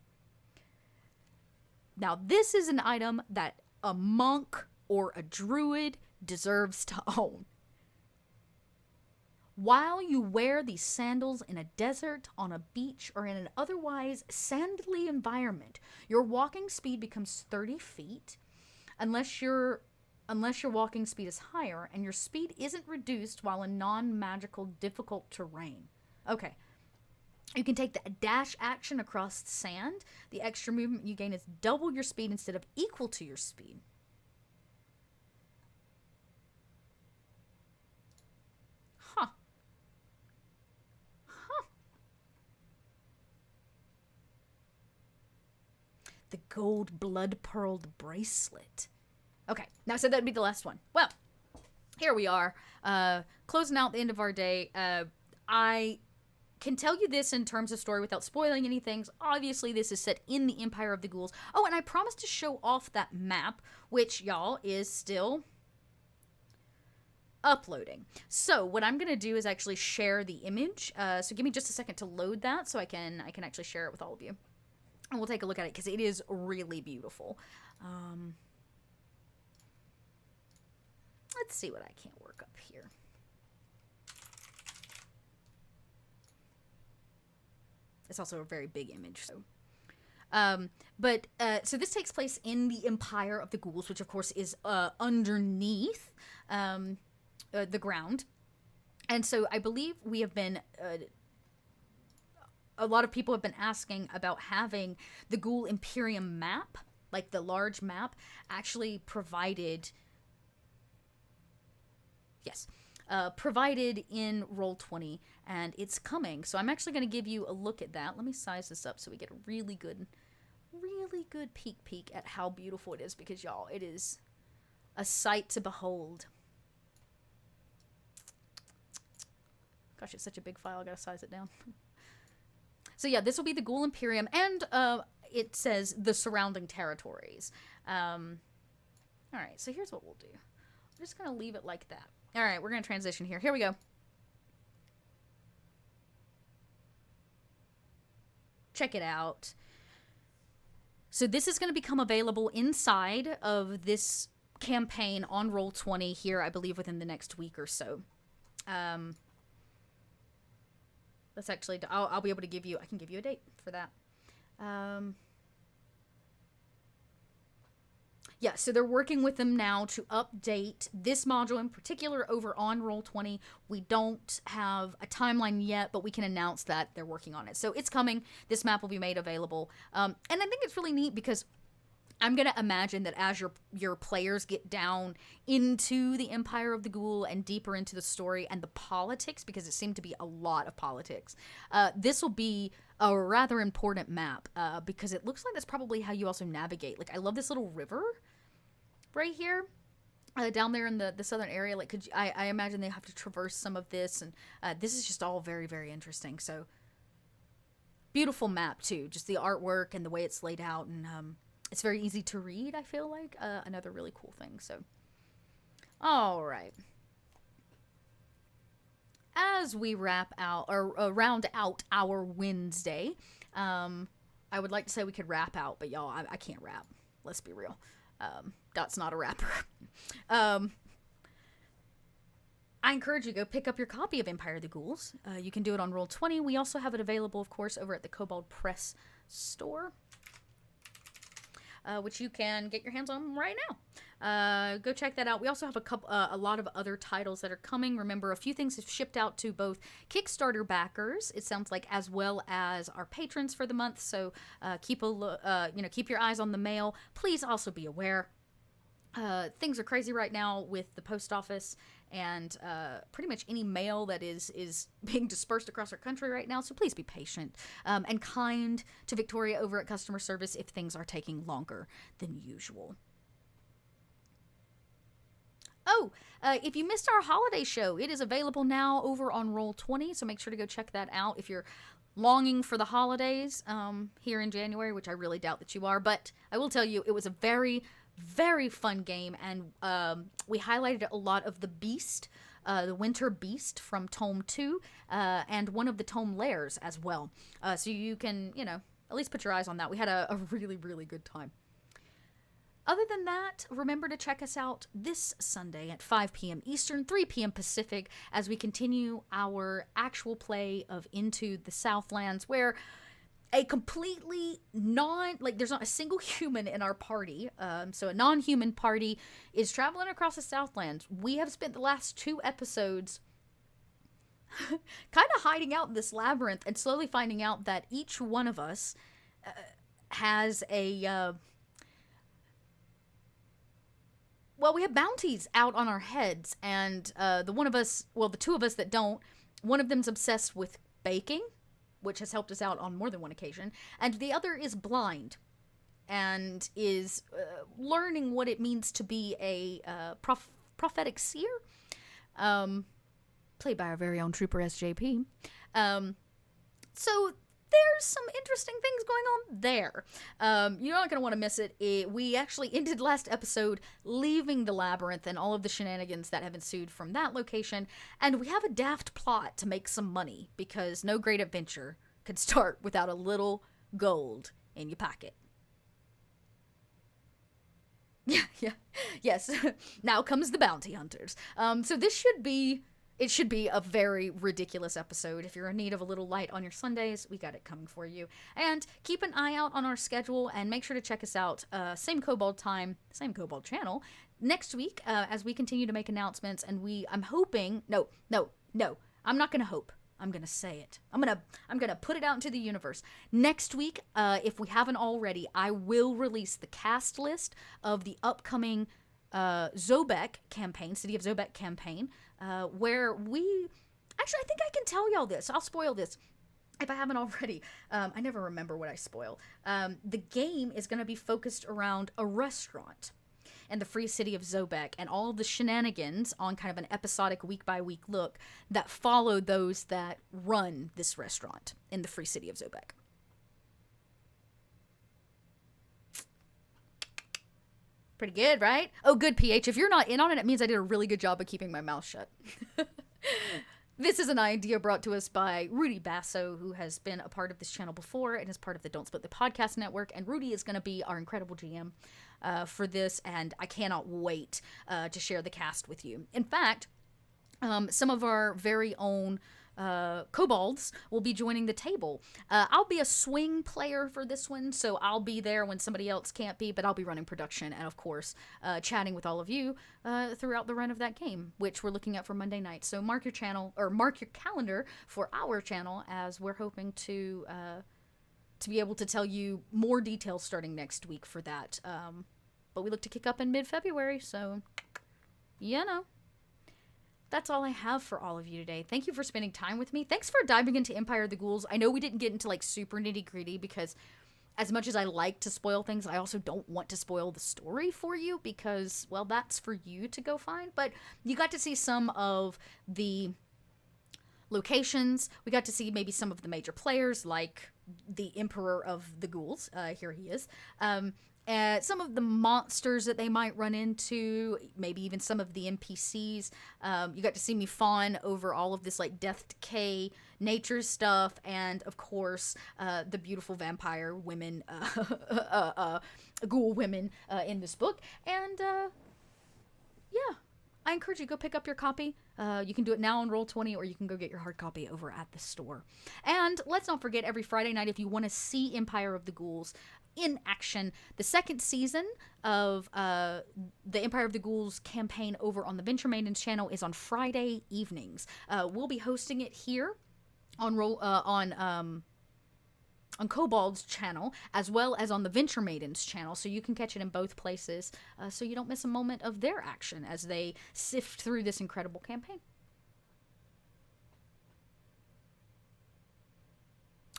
Now, this is an item that a monk or a druid deserves to own. While you wear these sandals in a desert, on a beach, or in an otherwise sandly environment, your walking speed becomes 30 feet, unless your walking speed is higher, and your speed isn't reduced while in non-magical difficult terrain. Okay. You can take the dash action across the sand. The extra movement you gain is double your speed instead of equal to your speed. Huh. The gold blood-pearled bracelet. Okay, now I said that'd be the last one. Well, here we are, closing out the end of our day. I can tell you this in terms of story without spoiling anything. Obviously, this is set in the Empire of the Ghouls. Oh, and I promised to show off that map, which, y'all, is still uploading. So what I'm going to do is actually share the image. So give me just a second to load that so I can actually share it with all of you. And we'll take a look at it because it is really beautiful. Let's see what I can't work up here. It's also a very big image. So, so this takes place in the Empire of the Ghouls, which of course is underneath the ground. And so I believe we have been... a lot of people have been asking about having the Ghoul Imperium map, like the large map, actually provided... Yes. Provided in Roll20, and it's coming. So I'm actually going to give you a look at that. Let me size this up so we get a really good peek at how beautiful it is, because, y'all, it is a sight to behold. Gosh, it's such a big file. I got to size it down. So, yeah, this will be the Ghoul Imperium, and it says the surrounding territories. All right, so here's what we'll do. I'm just going to leave it like that. All right, we're going to transition here. Here we go. Check it out. So this is going to become available inside of this campaign on Roll20 here, I believe, within the next week or so. Let's actually... I'll be able to give you... I can give you a date for that. Yeah, so they're working with them now to update this module in particular over on Roll20. We don't have a timeline yet, but we can announce that they're working on it. So it's coming. This map will be made available. And I think it's really neat because I'm going to imagine that as your players get down into the Empire of the Ghoul and deeper into the story and the politics, because it seemed to be a lot of politics, this will be a rather important map because it looks like that's probably how you also navigate. Like, I love this little river right here. Down there in the southern area, like, I imagine they have to traverse some of this, and this is just all very, very interesting. So, beautiful map, too. Just the artwork and the way it's laid out, and it's very easy to read, I feel like. Another really cool thing, so. All right. As we wrap out, or round out our Wednesday, I would like to say we could rap out, but y'all, I can't rap. Let's be real. Dot's not a rapper. I encourage you to go pick up your copy of Empire of the Ghouls. You can do it on Roll20. We also have it available, of course, over at the Kobold Press store, which you can get your hands on right now. Go check that out. We also have a lot of other titles that are coming. Remember, a few things have shipped out to both Kickstarter backers, it sounds like, as well as our patrons for the month. So keep your eyes on the mail. Please also be aware, things are crazy right now with the post office and pretty much any mail that is being dispersed across our country right now. So please be patient and kind to Victoria over at customer service if things are taking longer than usual. Oh, if you missed our holiday show, it is available now over on Roll20, so make sure to go check that out if you're longing for the holidays here in January, which I really doubt that you are. But I will tell you, it was a very, very fun game, and we highlighted a lot of the beast, the winter beast from Tome 2, and one of the Tome lairs as well. So you can, at least put your eyes on that. We had a really, really good time. Other than that, remember to check us out this Sunday at 5 p.m. Eastern, 3 p.m. Pacific, as we continue our actual play of Into the Southlands, where a completely there's not a single human in our party, so a non-human party is traveling across the Southlands. We have spent the last 2 episodes kind of hiding out in this labyrinth and slowly finding out that each one of us has a... we have bounties out on our heads, and the 2 of us that don't, one of them's obsessed with baking, which has helped us out on more than one occasion, and the other is blind and is learning what it means to be a prophetic seer, played by our very own Trooper SJP. So there's some interesting things going on there. You're not going to want to miss it. We actually ended last episode leaving the labyrinth and all of the shenanigans that have ensued from that location, and we have a daft plot to make some money, because no great adventure could start without a little gold in your pocket. Yes. Now comes the bounty hunters. So this should be a very ridiculous episode. If you're in need of a little light on your Sundays, we got it coming for you. And keep an eye out on our schedule, and make sure to check us out, same Kobold time, same Kobold channel, next week, as we continue to make announcements. And I'm hoping, no, I'm not going to hope. I'm going to say it. I'm going to put it out into the universe. Next week, if we haven't already, I will release the cast list of the upcoming Zobek campaign, City of Zobek campaign, where I think I can tell y'all this. I'll spoil this if I haven't already. I never remember what I spoil. The game is going to be focused around a restaurant in the free city of Zobek, and all of the shenanigans on kind of an episodic week-by-week look that follow those that run this restaurant in the free city of Zobek. Pretty good, right? Oh, good, PH. If you're not in on it, it means I did a really good job of keeping my mouth shut. This is an idea brought to us by Rudy Basso, who has been a part of this channel before and is part of the Don't Split the Podcast Network. And Rudy is going to be our incredible GM for this, and I cannot wait to share the cast with you. In fact, some of our very own kobolds will be joining the table. I'll be a swing player for this one, so I'll be there when somebody else can't be, but I'll be running production and, of course, chatting with all of you throughout the run of that game, which we're looking at for Monday night. So mark your channel, or mark your calendar for our channel, as we're hoping to be able to tell you more details starting next week for that. But we look to kick up in mid-February, so, you know. That's all I have for all of you today. Thank you for spending time with me. Thanks for diving into Empire of the Ghouls. I know we didn't get into, like, super nitty-gritty because as much as I like to spoil things, I also don't want to spoil the story for you because, well, that's for you to go find. But you got to see some of the locations. We got to see maybe some of the major players, like the Emperor of the Ghouls. Here he is. Some of the monsters that they might run into, maybe even some of the NPCs. You got to see me fawn over all of this, like, death, decay, nature stuff, and, of course, the beautiful vampire women, ghoul women in this book. And, yeah, I encourage you, go pick up your copy. You can do it now on Roll20, or you can go get your hard copy over at the store. And let's not forget, every Friday night, if you want to see Empire of the Ghouls in action, the second season of the Empire of the Ghouls campaign over on the Venture Maidens channel is on Friday evenings. We'll be hosting it here on Kobold's channel, as well as on the Venture Maidens channel, so you can catch it in both places, so you don't miss a moment of their action as they sift through this incredible campaign.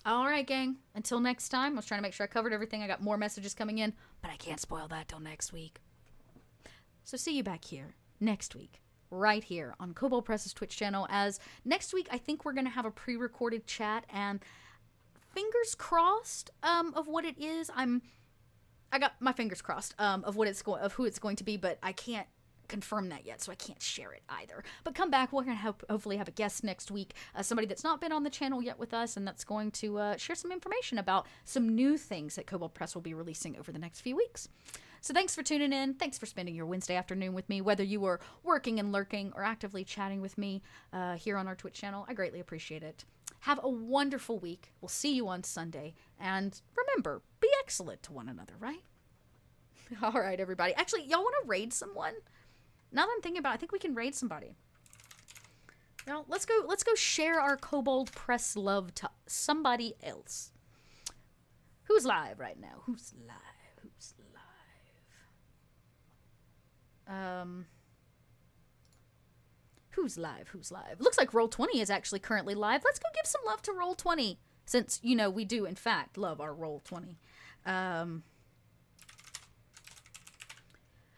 Alright, gang. Until next time, I was trying to make sure I covered everything. I got more messages coming in, but I can't spoil that till next week. So see you back here next week, right here on Kobold Press's Twitch channel, as next week I think we're going to have a pre-recorded chat, and fingers crossed of what it is. I got my fingers crossed of who it's going to be, but I can't confirm that yet, so I can't share it either. But come back, we're going to hopefully have a guest next week, somebody that's not been on the channel yet with us, and that's going to share some information about some new things that Kobold Press will be releasing over the next few weeks. So thanks for tuning in. Thanks for spending your Wednesday afternoon with me, whether you were working and lurking or actively chatting with me here on our Twitch channel. I greatly appreciate it. Have a wonderful week. We'll see you on Sunday. And remember, be excellent to one another, right? All right, everybody. Actually, y'all want to raid someone? Now that I'm thinking about it, I think we can raid somebody. Now, let's go share our Kobold Press love to somebody else. Who's live right now? Who's live? Who's live? Who's live? Who's live? Looks like Roll20 is actually currently live. Let's go give some love to Roll20, since, you know, we do, in fact, love our Roll20.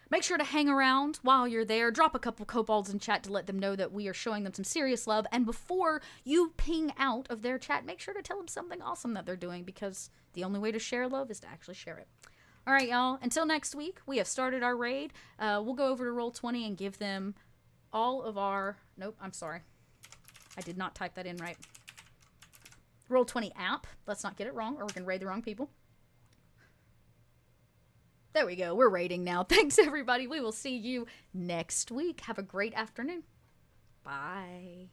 Make sure to hang around while you're there. Drop a couple kobolds in chat to let them know that we are showing them some serious love. And before you ping out of their chat, make sure to tell them something awesome that they're doing, because the only way to share love is to actually share it. All right, y'all. Until next week, we have started our raid. We'll go over to Roll20 and give them all of our... Nope, I'm sorry. I did not type that in right. Roll20 app. Let's not get it wrong, or we're going to raid the wrong people. There we go. We're raiding now. Thanks, everybody. We will see you next week. Have a great afternoon. Bye.